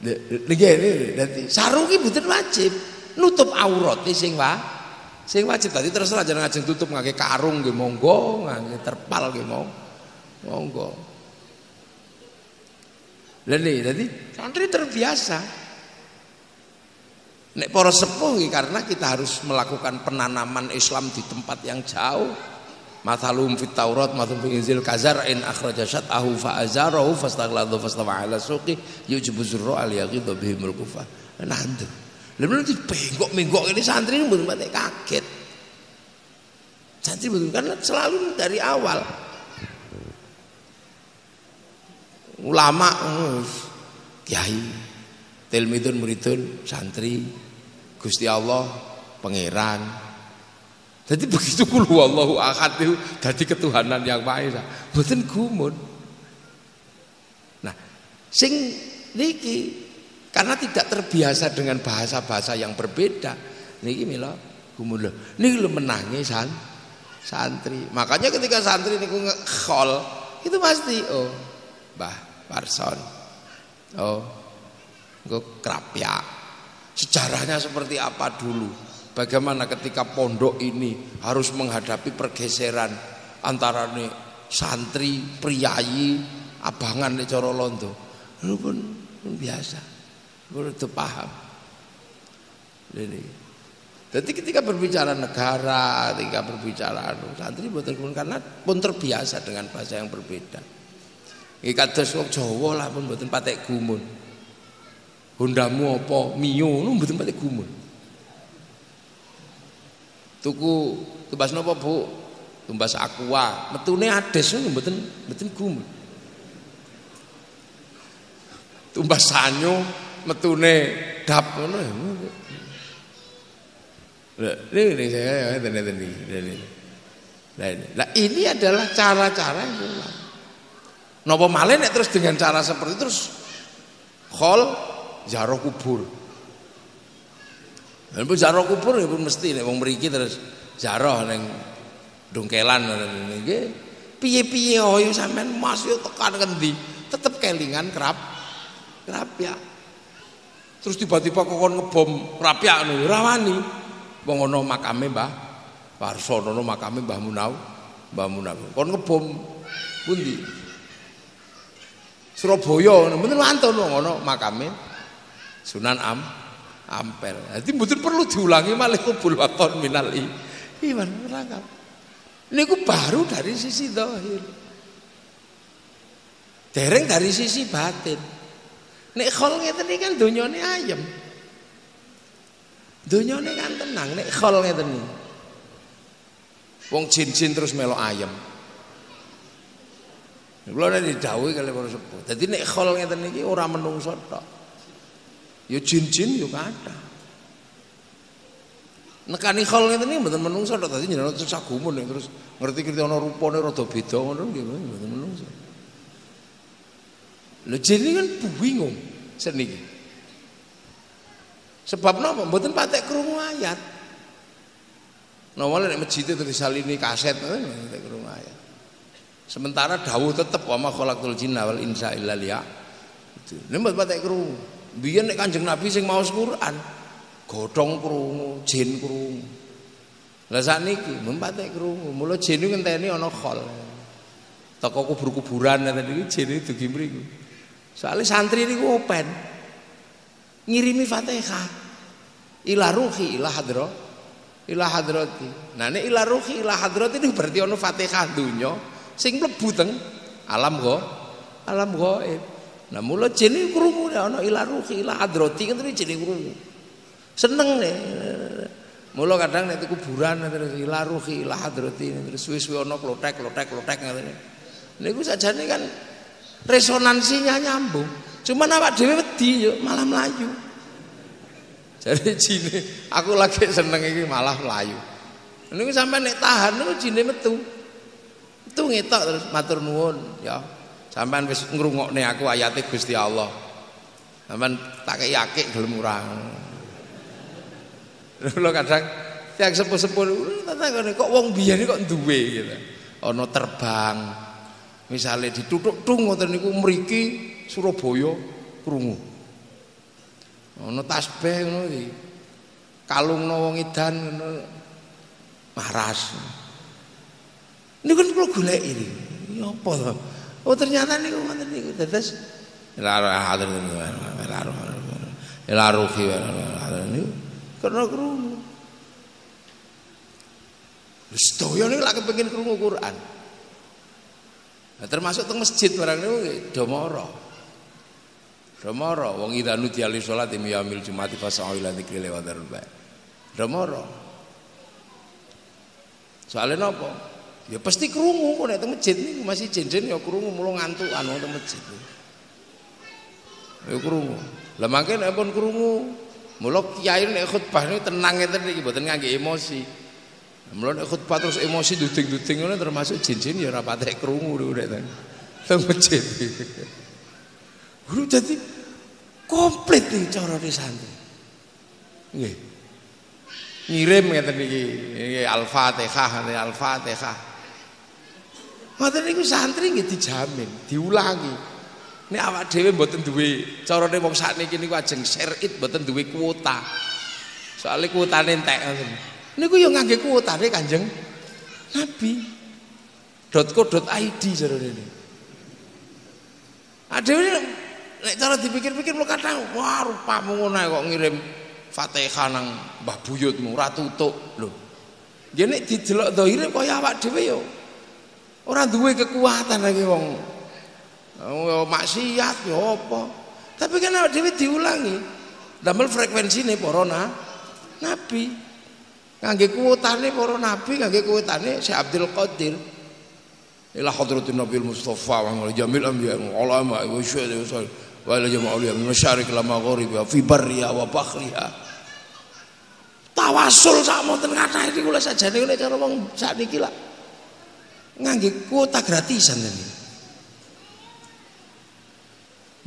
Nggih, dadi sarung iki mboten wajib. Nutup aurat sing wajib. Dadi terserah jenengan ajeng tutup ngangge karung nggih monggo, ngangge terpal nggih monggo. Lha jadi santri terbiasa. Nek para sepuh karena kita harus melakukan penanaman Islam di tempat yang jauh. Mathalum fit Taurat mathalum fil Injil kazar'in akhraja syat'ahu fa azarahu fastaghladu fastawa 'ala suqi yujibu zurra al yaghidha bihimul kufar. Nah itu. Lha nanti bengkok-bengkok ini santri mboten pate kaget. Santri mboten karena selalu dari awal ulama kiai tilmidun muridun santri Gusti Allah pangeran. Jadi begitu kul huwallahu ahad itu dadi ketuhanan yang maha esa. Mboten gumun. Nah, sing niki karena tidak terbiasa dengan bahasa-bahasa yang berbeda, niki mila gumun lho. Niki lho menangi santri. Makanya ketika santri niku ngekhol itu pasti Mbah Warson, Krapyak. Sejarahnya seperti apa dulu? Bagaimana ketika pondok ini harus menghadapi pergeseran antara nih santri, priyayi, abangan nih cara londo. Lu pun biasa, pun itu paham. Jadi ketika berbicara negara, ketika berbicara santri betul karena pun terbiasa dengan bahasa yang berbeda. Iki kados wong Jawa lah pun mboten patek gumun. Hondamu apa? Mio ngono mboten pati gumun. Tuku tumbas napa, Bu? Tumbas Aqua, metune ades ngono mboten gumun. Tumbas Sanyo metune dap ngono. Ini saya Nah ini adalah cara-cara yang pulang. Napa malih nek terus dengan cara seperti itu terus khol ziarah kubur. Lan ziarah kubur ya pun mesti nek wong mriki terus ziarah ning Dongkelan ngene nggih. Piye-piye yo sampean Mas yo tekan kendi, tetep kelingan Krapyak. Terus tiba-tiba kokon ngebom Krapyak ngono ora wani. Wong ana makame Mbah Warsono, ana makame Mbah Munau. Kon ngebom pundi? Surabaya, mboten wonten ngono makame Sunan Ampel. Dadi mboten perlu diulangi malih kubul waton minal iman rangkap. Niku baru dari sisi zahir. Dereng dari sisi batin. Nek khol ngeten iki kan donyane ayem. Donyane kan tenang, nek khol ngeten iki. Wong jin-jin terus melok ayem. Kula nek didhawuhi kali para sepuh. Dadi nek khol ngeten iki ora menungso tok. Ya jin-jin ya kathah. Nekani khol ngeten iki mboten menungso tok. Dadi jenengan terus sagumun terus ngerti-ngerti ana rupane rada beda ngono nggih mboten menungso. Lho jin iki kan bingung seniki. Sebab napa mboten patek krungu ayat. Nomale nek masjid terus disalini kaset patek krungu ayat. Sementara dawuh tetep wa ma khalaqtul jinna wal insa illa liya'budun. Nek mboten patek krungu. Biyen nek Kanjeng Nabi sing maos Quran, godhong krungu, jin krungu. Lah sakniki mboten patek krungu. Mula jin niku ngenteni ana khol. Teko kubur-kuburan ngeten iki jin iki dugi mriku. Soale santri niku open. Ngirimi Fatihah. Ila ruhi ila hadrati. Nah nek ila ruhi ila hadrati ini berarti ana Fatihah dunya sing mlebu teng alam ghaib. Nah mula jin iki krungu ana ila ruhi ila hadrati kan jin krungu. Seneng nek. Mula kadang nek kuburan terus ila ruhi ila hadrati terus suwe-suwe ana klothek ngene. Niku sajane kan resonansinya nyambung. Cuman awak dhewe wedi yo malah mlayu. Jadi jine aku lagi seneng iki malah mlayu. Niku sampean nek tahan niku jine metu. Metu ngetok terus matur nuwun ya. Sampean wis ngrungokne aku ayate Gusti Allah. Sampean tak kei akik gelem ora. Lho kadang tiang sepuh-sepuh takone kok wong biyen kok duwe gitu. Ana terbang. Misalnya ditutuk tung ngoten niku mriki Surabaya krungu. Ana tasbih ngono iki. Kalungno wong edan ngono maras. Niku kan kula goleki iki. Ya apa to? Oh ternyata niku ngoten niku. Dados niku karena krungu. Sedaya niku lak kepengin krungu Quran. Nah, termasuk teng masjid barang niku Domoro wong idza nudiya li sholati yaumil jumu'ati fas'au ila dzikri wa dzarul bai'. Domoro. Soale napa? Ya pasti krungu kok nek teng masjid niku masih jin-jin ya krungu mulo ngantukan wong teng masjid. Ya krungu. Lah mangke nek pun krungu, mulo kiai nek khutbah niku tenang ngeten iki mboten ngangge emosi. Mula nek khutbah terus emosi duding-duding ngono termasuk jin-jin ya ora patek krungu nek teng masjid. Guru jadi komplit nih carane santri. Nggih. Ngirim ngeten iki Al-Fatihah. Ngoten niku santri nggih dijamin, diulangi. Nek awak dhewe mboten duwe carane wong sakniki niku ajeng syar'id mboten duwe kuota. Soale kuotane entek ngoten. Niku yo ngangge kuotane Kanjeng Nabi. .co.id jarane niku. Dhewe nek cara dipikir-pikir lho kadang wah rupamu ngono kok ngirim Fatihah nang Mbah Buyutmu ora tutuk lho. Ya nek didelok zahire kaya awak dhewe yo ora duwe kekuatan lagi wong. Maksiat yo apa? Tapi kan awak dhewe diulangi. Damel frekuensine para nabi. Ngangge kuwotane para nabi, ngangge kuwotane Syekh Abdul Qadir. Ila hadratin Nabil Mustafa wa jamil anbiya ulama wa syuhada wa ila jama'a auliya min masyarik ila maghrib fi barriha wa bakhriha. Tawasul sak monten kathah iki kula sajane nek cara wong sakniki lak ngangge kuota gratisan ini.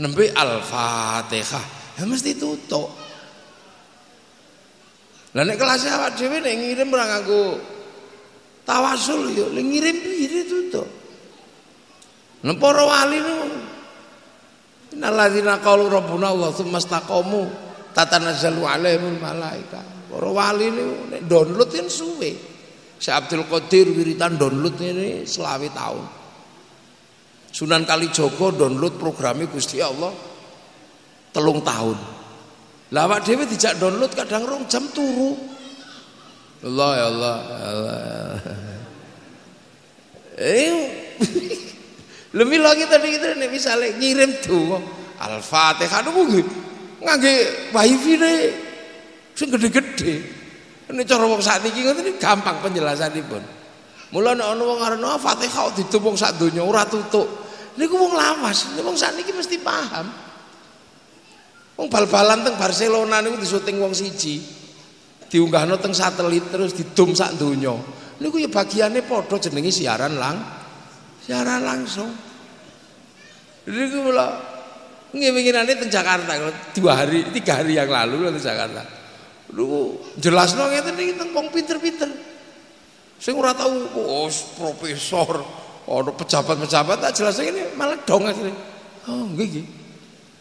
Nembe Al-Fatihah, ya mesti tutuk. Lah nek kelas awak dhewe nek ngirim ora nganggo tawasul yo, nek ngirim piye tutuk. Nek para wali niku innalladzina qalu rabbuna Allah tsumma istaqamu tatanazzalu alaihimul malaika. Para wali niku nek download kan suwe. Syekh Abdul Qadir wiritan download ini 20 tahun. Sunan Kalijaga download programnya Gusti Allah 3 tahun. Lah awak dhewe dijak download kadang 2 jam turu. Allah ya Allah. Lebih lagi tadi kita nek misale ngirim donga Al-Fatihah niku ngangge wifi ne sing gede-gede. Ini cara wong sakniki ngoten gampang penjelasanipun. Mula nek ana wong arep Fatihah ditumpuk sak donya ora tutuk. Niku wong lawas, wong sakniki mesti paham. Wong bal-balan teng Barcelona niku disuting wong siji. Diunggahno teng satelit terus didum sak donya. Niku ya bagiane padha jenenge siaran langsung. Niku mula ngewinginane teng Jakarta 3 hari yang lalu teng Jakarta. Lu jelasno ngeten iki teng wong pinter-pinter. Sing ora tau profesor, ana pejabat-pejabat tak jelasne ngene malah dong asline. Oh, nggih nggih.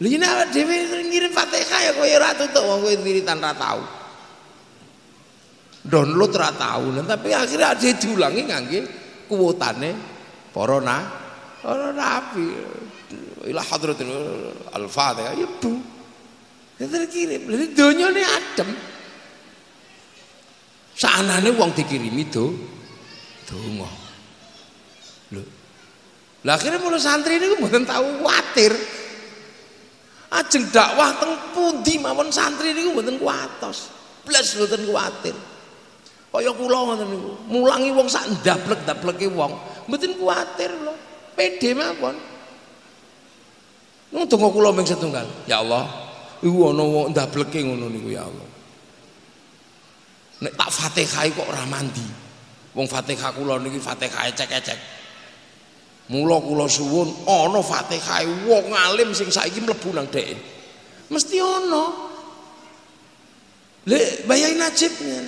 Lha yen awak dhewe ngirim Fatihah ya kowe ora tutuk wong kowe wiritan ra tau. Download ra tau, tapi akhirnya ade diulangi ngangge kuwotane para nabi. Ila hadratil Al-Fatihah ya bu. Terkirim. Lha donyane adem. Saanane wong dikirimi donga. Lho. Lah akhire mulo santri niku mboten tau kuwatir. Ajeng dakwah teng pundi mawon santri niku mboten kuatos. Blas mboten kuwatir. Kaya kula ngoten niku, mulangi wong sak ndablek-ndableke wong, mboten kuwatir lho. Pede mawon. Nang donga kula ming setunggal. Ya Allah, iku ana wong ndableke ngono niku ya Allah. Nek tak Fatihah kok ora mandi. Wong Fatihah kula niki Fatihah ecek-ecek. Mula kula suwun ana Fatihah wong alim sing saiki mlebu nang dhek. Mesti ana. Lek bayai najibnya.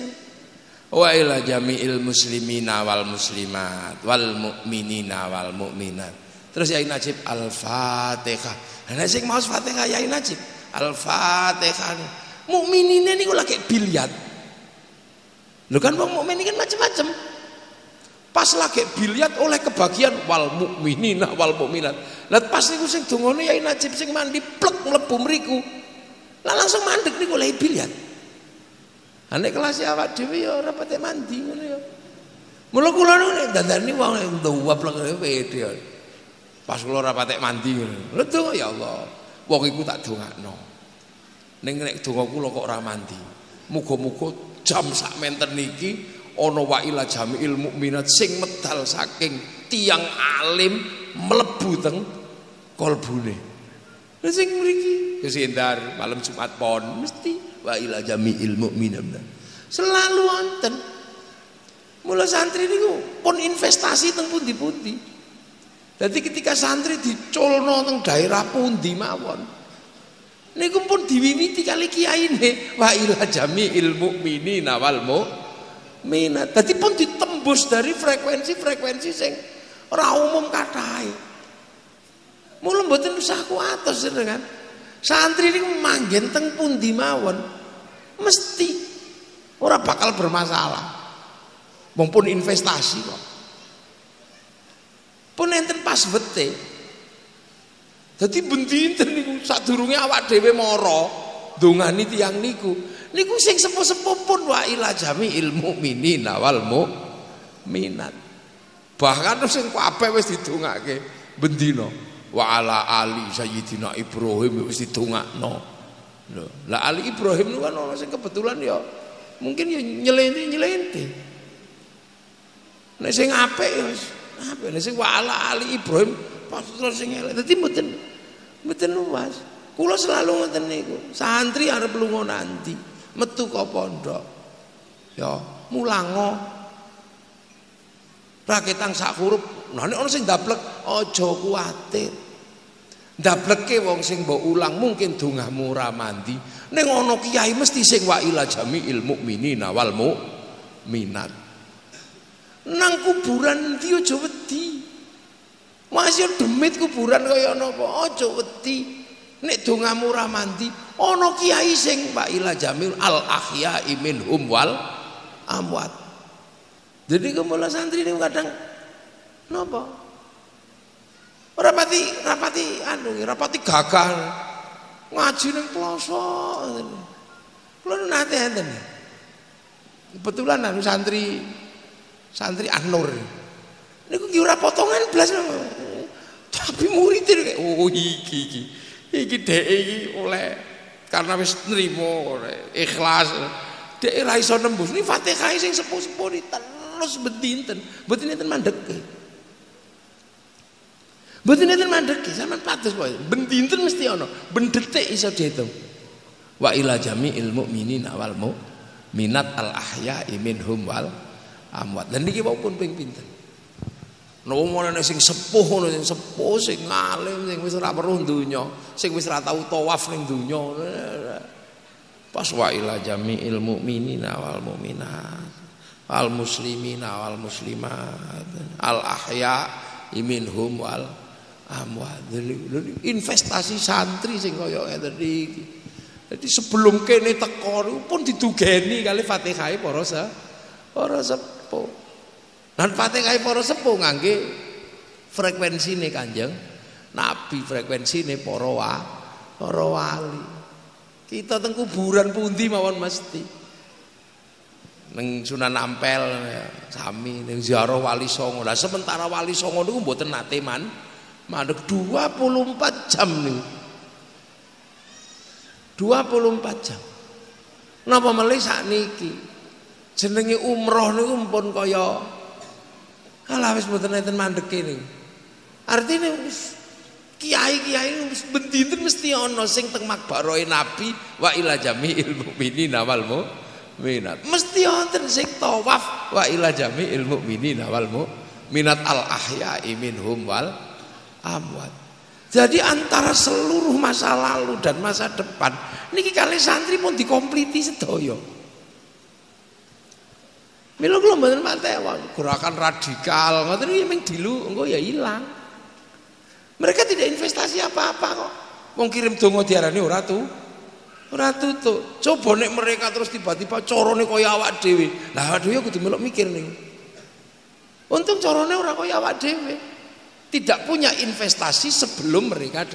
Wa ila jami'il muslimina wal muslimat wal mu'minina wal mu'minat. Terus yai najib Al-Fatihah. Lah sing maos Fatihah yai najib Al-Fatihah. Mukminine niku lagi biliat. Lho kan wong mukmin kan macam-macam. Pas lagi biliat oleh kebagian wal mukminina wal mukminat. Lah pas niku sing dongane yai najib sing mandi plek mlebu mriku. Lah langsung mandek niku oleh biliat. Nek kelas awak dhewe ya ora patek mandi ngono ya. Mula kula niku nek dandani wong nduwaplek pede. Pas kula ora patek mandi ngono. Lha donga ya Allah. Wong iku tak dongakno. Ning nek donga kula kok ora mandi. Muga-muga jam sak menten niki ana wa ila jami'il mukminat sing medal saking tiang alim mlebu teng kalbune. Lha sing mriki kesendar malam Jumat pon mesti wa ila jami'il mukminat. Selalu wonten. Mula santri niku pun investasi teng pundi-pundi. Dadi ketika santri diculno teng daerah pundi mawon niku pun diwiwiti kali kiyaine wa ila jami'il mukminina wal mu'minat. Dadi pun ditembus dari frekuensi sing ora umum kathahe. Mula mboten usah kuatos kan. Santri niku manggen teng pundi mawon mesti ora bakal bermasalah. Wong pun investasi kok. Pun enten pas bete. Dadi bendinten niku sadurunge awak dhewe mara ndongani tiyang niku sing sepuh-sepuh pun wa ila jami'il mukminina wal mu'minat. Bahkan sing kabeh wis didongake bendina wa ala ali sayyidina Ibrahim wis didongakno. Lho, lah ali Ibrahim niku kan ana sing kebetulan ya mungkin ya nyelenti. Nek sing apik ya wis apik, nek sing wa ala ali Ibrahim pas terus sing elek. Dadi mboten luas. Kula selalu ngoten niku. Santri arep lunga nanti, metu ka pondok. Ya, mulango. Raketang sak huruf. Nah nek ana sing ndablek aja kuwatir. Ndableke wong sing mbok ulang mungkin dongamu ora mandi. Ning ana kiai mesti sing wa ila jami'il mukminina wal mukminat. Nang kuburan ndi aja wedi. Masih demit kuburan kaya napa aja wedi. Nek dongamu ora mandi, ana kiai sing wa ila jamil al ahya'i minhum wal amwat. Jadi kemula santri ini kadang napa? Rapati gagah ngaji ning pelosok. Kula nate enten. Kebetulan anu santri An-Nur. Niku ki ora potongan blas. Tapi murid oh iki dhek iki oleh karena wis nrimo ikhlas. Dhek ora iso nembus. Ni Fatihah sing sepuh-sepuh terus bedinten. Mboten enten mandheke. Mboten enten mandheke, sampean pados wae. Ben dinten mesti ana, ben detik iso diitung. Wa ila jami'il mukminina wal mu'minat al ahya'i minhum wal amwat. Lan niki pun ping pinten. Nomone sing sepuh ngono, sing sepuh, sing alim, sing wis ora weruh donya, sing wis ora tau tawaf ning donya. Pas wa ila jami'il mukminina wal mu'minat, al muslimina wal muslimat, al ahya'i minhum wal amwat. Investasi santri sing kaya ngeten iki. Jadi sebelum kene teko pun didugeni kali Fatihah para sepuh. Lan Fatihah para sepuh ngangge frekuensine Kanjeng Nabi, frekuensine para wali. Kita teng kuburan pundi mawon mesti. Ning Sunan Ampel ya, sami ning ziarah Wali Songo. Lah sementara Wali Songo niku mboten nate mandeg 24 jam niku. 24 jam. Napa melih sakniki? Jenenge umroh niku mpun kaya alah wis mboten enten mandheke niku. Artine kiai-kiai wis bendinten mesti ana sing teng makbarohe Nabi wa ila jami'il mukminina wal mu'minat. Mesti wonten sing tawaf wa ila jami'il mukminina wal mu'minat al ahya'i minhum wal amwat. Jadi antara seluruh masa lalu dan masa depan niki kali santri pun dikompliti sedaya. Mila kula mboten matewa gerakan radikal ngoten iki mung dilu engko ya ilang. Mereka tidak investasi apa-apa kok. Wong kirim donga diarani ora tutuk. Coba nek mereka terus tiba-tiba carane kaya awak dhewe. Lah awak dhewe kudu melok mikir ning. Untung carane ora kaya awak dhewe. Tidak punya investasi sebelum mereka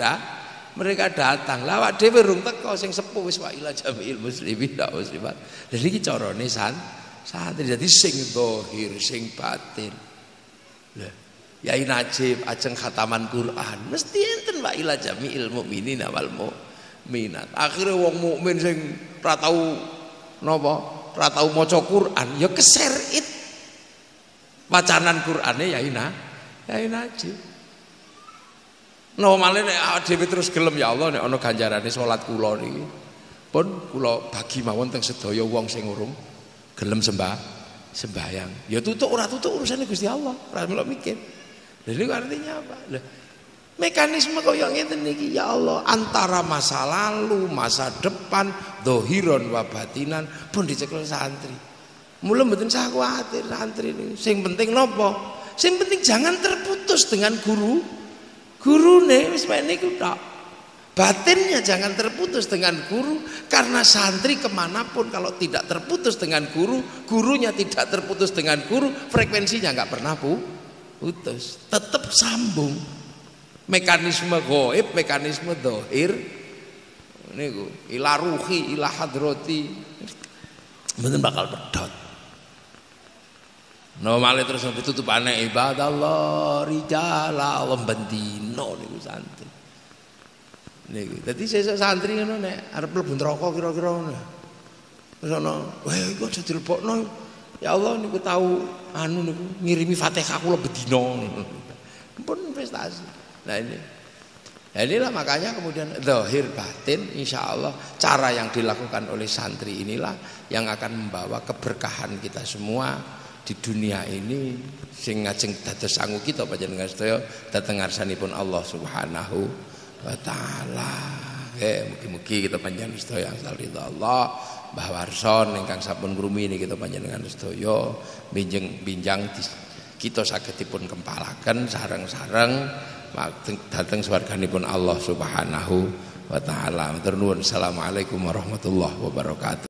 datang. Lah awak dhewe rung teko sing sepuh wis wa ila jami'il muslimin wa muslimat. Lha iki carane santri dadi sing zahir sing batin. Lah Yai Najib ajeng khataman Quran mesti enten wa ila jami'il mukminina wal mu'minat. Akhire wong mukmin sing ora tau napa, ora tau maca Quran ya keserit wacanan Qurane Yai Najib. No malih nek dhewe terus gelem ya Allah nek ana ganjarane salat kula niki. Pun kula bagi mawon teng sedaya wong sing urung gelem sembahyang. Ya tutuk ora tutuk urusane Gusti Allah, ora melok mikir. Lha niku artinya apa? Lah mekanisme kaya ngeten niki ya Allah antara masa lalu, masa depan, dhahiron wa batinan pun dicekel santri. Mula mboten usah kuwatir santri niku. Sing penting napa? Sing penting jangan terputus dengan gurune wis niku tok. Batinnya jangan terputus dengan guru karena santri kemanapun kalau tidak terputus dengan guru, gurunya tidak terputus dengan guru, frekuensinya nggak pernah putus, tetap sambung. Mekanisme gaib, mekanisme dhahir niku ila ruhi ila hadrati mboten bakal pedhot. No malih terus ditutupane ibadallah rijala Allah bendina bedino niku santri. Niku. Dadi sesuk santri ngono nek arep mlebu neraka kira-kira ngono. Terus ana, "Wah, iku aja dilebokno. Ya Allah niku tahu anu niku ngirimi Fatihah kula bedino." Pun prestasi. Nah ini. Nah inilah makanya kemudian zahir batin insya Allah cara yang dilakukan oleh santri inilah yang akan membawa keberkahan kita semua di dunia ini sing ngajeng dados sangu kita panjenengan sedaya dhateng ngarsanipun Allah Subhanahu wa taala. Mugi-mugi kita panjenengan sedaya asal ridha Allah Mbah Warson ingkang sampun ngrumi niki kita panjenengan sedaya binjang kita sagedipun kempalaken sareng-sareng dateng swarganipun Allah Subhanahu wa taala. Matur nuwun. Assalamualaikum warahmatullahi wabarakatuh.